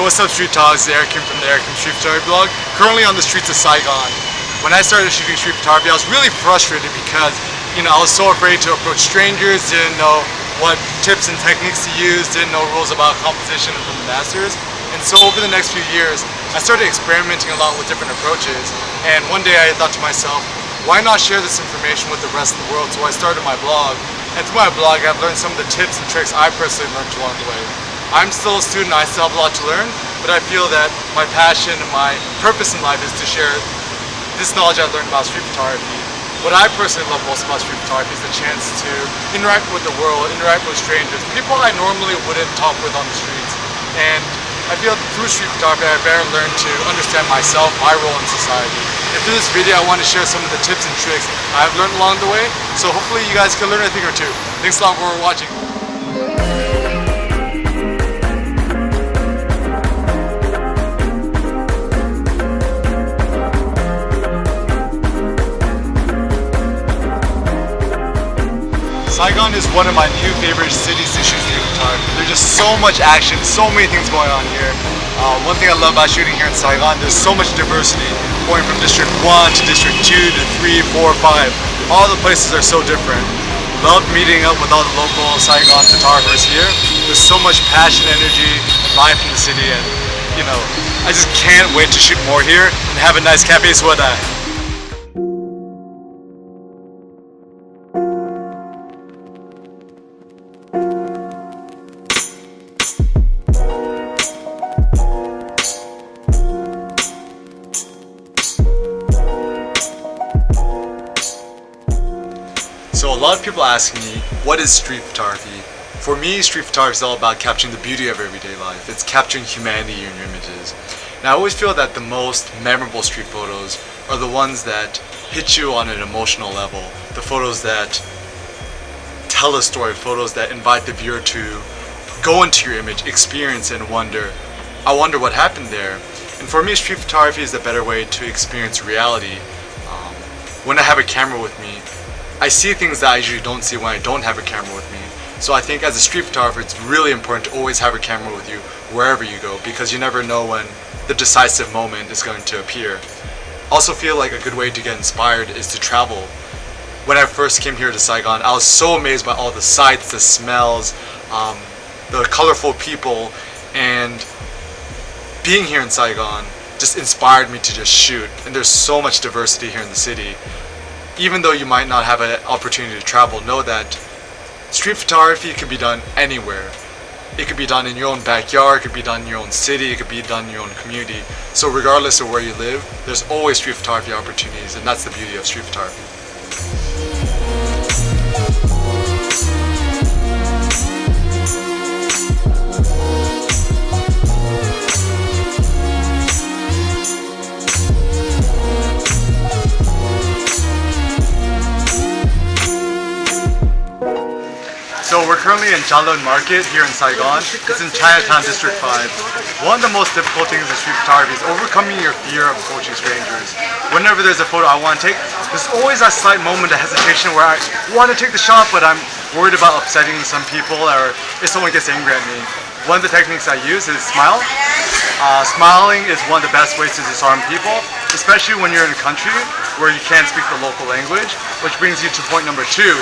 What's up, Street Talks? It's Eric from the Eric Street Photography blog. Currently on the streets of Saigon. When I started shooting street photography, I was really frustrated because, I was so afraid to approach strangers, didn't know what tips and techniques to use, didn't know rules about composition from the masters. And so over the next few years, I started experimenting a lot with different approaches. And one day I thought to myself, why not share this information with the rest of the world? So I started my blog. And through my blog, I've learned some of the tips and tricks I personally learned along the way. I'm still a student, I still have a lot to learn, but I feel that my passion and my purpose in life is to share this knowledge I've learned about street photography. What I personally love most about street photography is the chance to interact with the world, interact with strangers, people I normally wouldn't talk with on the streets. And I feel through street photography I've better learned to understand myself, my role in society. And through this video I want to share some of the tips and tricks I've learned along the way, so hopefully you guys can learn a thing or two. Thanks a lot for watching. Saigon is one of my new favorite cities to shoot street photography. There's just so much action, so many things going on here. One thing I love about shooting here in Saigon, there's so much diversity, going from District 1 to District 2 to 3, 4, 5. All the places are so different. Love meeting up with all the local Saigon photographers here. There's so much passion, energy, and life in the city, and I just can't wait to shoot more here and have a nice cafe soda. So a lot of people ask me, what is street photography? For me, street photography is all about capturing the beauty of everyday life. It's capturing humanity in your images. And I always feel that the most memorable street photos are the ones that hit you on an emotional level. The photos that tell a story, photos that invite the viewer to go into your image, experience it, and wonder, I wonder what happened there. And for me, street photography is a better way to experience reality. When I have a camera with me, I see things that I usually don't see when I don't have a camera with me. So I think as a street photographer, it's really important to always have a camera with you wherever you go, because you never know when the decisive moment is going to appear. Also feel like a good way to get inspired is to travel. When I first came here to Saigon, I was so amazed by all the sights, the smells, the colorful people, and being here in Saigon just inspired me to just shoot. And there's so much diversity here in the city. Even though you might not have an opportunity to travel, know that street photography can be done anywhere. It could be done in your own backyard, it could be done in your own city, it could be done in your own community. So regardless of where you live, there's always street photography opportunities, and that's the beauty of street photography. So we're currently in Jalun Market here in Saigon. It's in Chinatown, District 5. One of the most difficult things in street photography is overcoming your fear of approaching strangers. Whenever there's a photo I want to take, there's always that slight moment of hesitation where I want to take the shot, but I'm worried about upsetting some people or if someone gets angry at me. One of the techniques I use is smile. Smiling is one of the best ways to disarm people, especially when you're in a country where you can't speak the local language, which brings you to point number 2.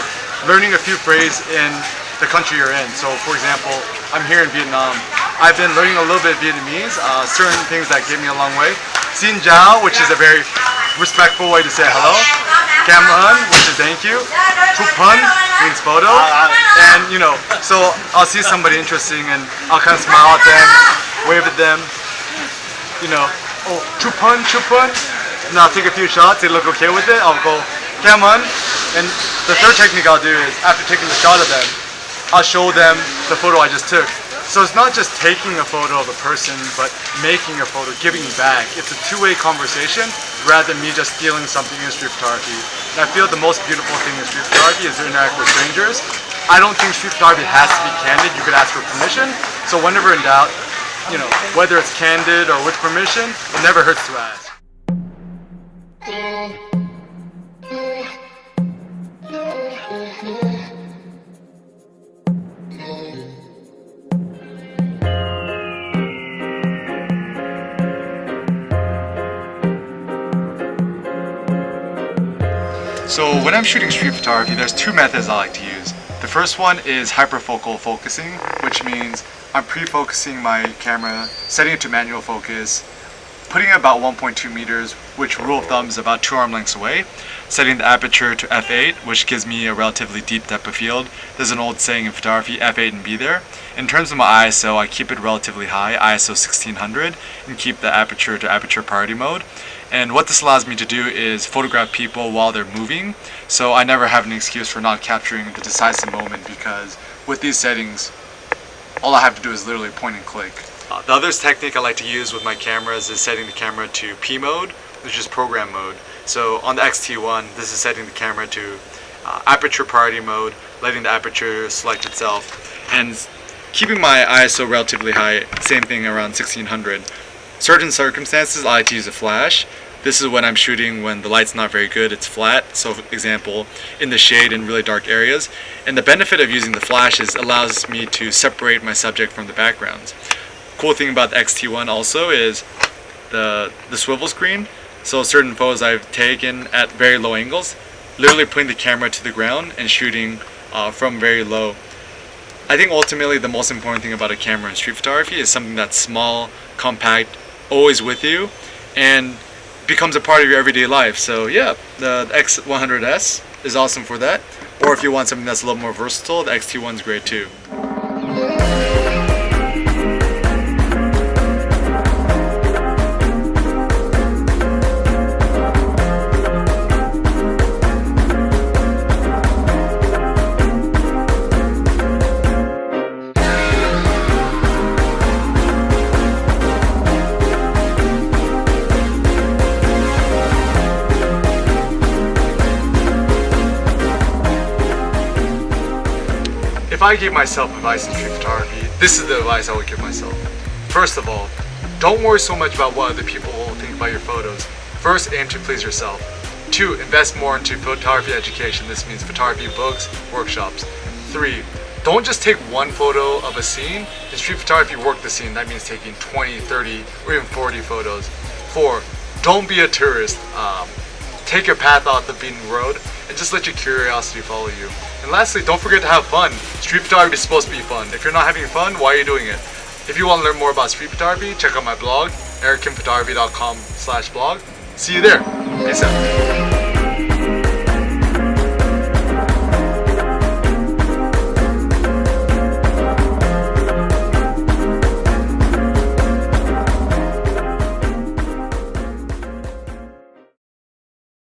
Learning a few phrases in the country you're in. So for example, I'm here in Vietnam. I've been learning a little bit of Vietnamese, certain things that get me a long way. Xin chào, which is a very respectful way to say hello. Cam ơn, which is thank you. Chụp hình means photo. And so I'll see somebody interesting and I'll kind of smile at them, wave at them. Oh, chụp hình. And I'll take a few shots, they look okay with it, I'll go cam ơn. And the third technique I'll do is, after taking the shot of them, I'll show them the photo I just took. So it's not just taking a photo of a person, but making a photo, giving back. It's a two-way conversation rather than me just stealing something in street photography. And I feel the most beautiful thing in street photography is to interact with strangers. I don't think street photography has to be candid. You could ask for permission. So whenever in doubt, whether it's candid or with permission, it never hurts to ask. So when I'm shooting street photography, there's two methods I like to use. The first one is hyperfocal focusing, which means I'm pre-focusing my camera, setting it to manual focus, putting it about 1.2 meters, which rule of thumb is about 2 arm lengths away, setting the aperture to f8, which gives me a relatively deep depth of field. There's an old saying in photography, f8 and be there. In terms of my ISO, I keep it relatively high, ISO 1600, and keep the aperture to aperture priority mode. And what this allows me to do is photograph people while they're moving, so I never have an excuse for not capturing the decisive moment, because with these settings, all I have to do is literally point and click. The other technique I like to use with my cameras is setting the camera to P mode, which is program mode. So on the X-T1, this is setting the camera to aperture priority mode, letting the aperture select itself, and keeping my ISO relatively high, same thing around 1600. Certain circumstances I like to use a flash. This is when I'm shooting when the light's not very good, it's flat, so for example in the shade in really dark areas. And the benefit of using the flash is it allows me to separate my subject from the backgrounds. Cool thing about the X-T1 also is the swivel screen. So certain photos I've taken at very low angles, literally putting the camera to the ground and shooting from very low. I think ultimately the most important thing about a camera in street photography is something that's small, compact, always with you, and becomes a part of your everyday life. So yeah, the X100S is awesome for that. Or if you want something that's a little more versatile, the X-T1 is great too. If I gave myself advice in street photography, this is the advice I would give myself. First of all, don't worry so much about what other people will think about your photos. First, aim to please yourself. 2, invest more into photography education. This means photography books, workshops. 3, don't just take one photo of a scene. In street photography, work the scene. That means taking 20, 30, or even 40 photos. 4, don't be a tourist. Take your path off the beaten road and just let your curiosity follow you. And lastly, don't forget to have fun. Street photography is supposed to be fun. If you're not having fun, why are you doing it? If you want to learn more about street photography, check out my blog, erickinphotography.com/blog. See you there. Peace out.